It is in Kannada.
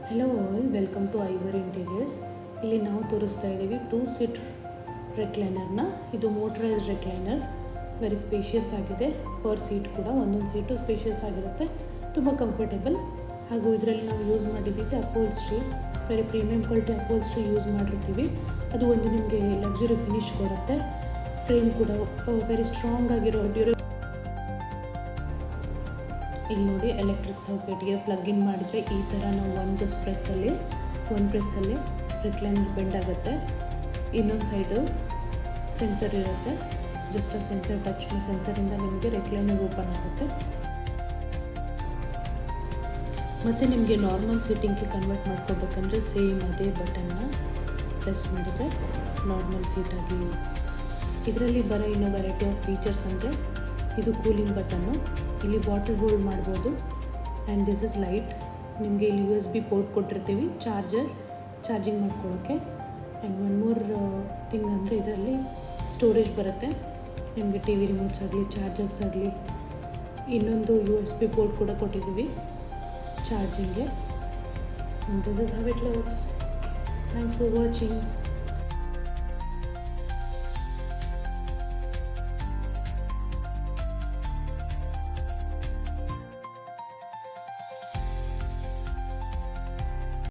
Hello all, welcome to Ivar interiors. ಇಲ್ಲಿ ನಾವು ತೋರಿಸ್ತಾ ಇದ್ದೀವಿ 2 ಸೀಟ್ ರೆಕ್ಲೈನರ್ನ. ಇದು ಮೋಟರೈಸ್ಡ್ ರೆಕ್ಲೈನರ್, ವೆರಿ ಸ್ಪೇಷಿಯಸ್ ಆಗಿದೆ. ಪರ್ ಸೀಟ್ ಕೂಡ ಒಂದೊಂದು ಸೀಟು ಸ್ಪೇಷಿಯಸ್ ಆಗಿರುತ್ತೆ, ತುಂಬ ಕಂಫರ್ಟೇಬಲ್. ಹಾಗೂ ಇದರಲ್ಲಿ ನಾವು ಯೂಸ್ ಮಾಡಿದ್ದೀವಿ upholstery, very premium quality upholstery use ಮಾಡಿರ್ತೀವಿ. ಅದು ಒಂದು ನಿಮಗೆ ಲಕ್ಸುರಿ ಫಿನಿಶ್ ಕೊಡುತ್ತೆ. ಫ್ರೇಮ್ ಕೂಡ ವೆರಿ ಸ್ಟ್ರಾಂಗ್ ಆಗಿರೋ ಇಲ್ಲಿ ನೋಡಿ, ಎಲೆಕ್ಟ್ರಿಕ್ ಸಾಕೆಟ್ಗೆ ಪ್ಲಗ್ ಇನ್ ಮಾಡಿದರೆ ಈ ಥರ ನಾವು ಒಂದು ಪ್ರೆಸ್ಸಲ್ಲಿ ರೆಕ್ಲೈನರ್ ಬೆಂಡ್ ಆಗುತ್ತೆ. ಇನ್ನೊಂದು ಸೈಡು ಸೆನ್ಸರ್ ಇರುತ್ತೆ, ಜಸ್ಟ್ ಆ ಸೆನ್ಸರಿಂದ ನಿಮಗೆ ರೆಕ್ಲೈನರ್ ಓಪನ್ ಆಗುತ್ತೆ. ಮತ್ತು ನಿಮಗೆ ನಾರ್ಮಲ್ ಸೀಟಿಂಗ್ಗೆ ಕನ್ವರ್ಟ್ ಮಾಡ್ಕೋಬೇಕಂದ್ರೆ ಸೇಮ್ ಅದೇ ಬಟನ್ನ ಪ್ರೆಸ್ ಮಾಡಿದರೆ ನಾರ್ಮಲ್ ಸೀಟಾಗಿ. ಇದರಲ್ಲಿ ಬರೋ ಇನ್ನೂ ವೆರೈಟಿ ಆಫ್ ಫೀಚರ್ಸ್ ಅಂದರೆ ಇದು ಕೂಲಿಂಗ್ ಬಟನ್ನು, ಇಲ್ಲಿ ಬಾಟಲ್ ಹೋಲ್ಡ್ ಮಾಡ್ಬೋದು. And this is light. ನಿಮಗೆ ಇಲ್ಲಿ USB ಪೋರ್ಟ್ ಕೊಟ್ಟಿರ್ತೀವಿ, ಚಾರ್ಜಿಂಗ್ ಮಾಡ್ಕೊಳ್ಳೋಕ್ಕೆ. ಆ್ಯಂಡ್ ಒನ್ ಮೋರ್ ಥಿಂಗ್ ಅಂದರೆ ಇದರಲ್ಲಿ ಸ್ಟೋರೇಜ್ ಬರುತ್ತೆ. ನಿಮಗೆ TV ರಿಮೋಟ್ಸ್ ಆಗಲಿ, ಚಾರ್ಜರ್ಸ್ ಆಗಲಿ, ಇನ್ನೊಂದು USB ಪೋರ್ಟ್ ಕೂಡ ಕೊಟ್ಟಿದ್ದೀವಿ ಚಾರ್ಜಿಂಗ್ಗೆ. This is how it looks. Thanks for watching.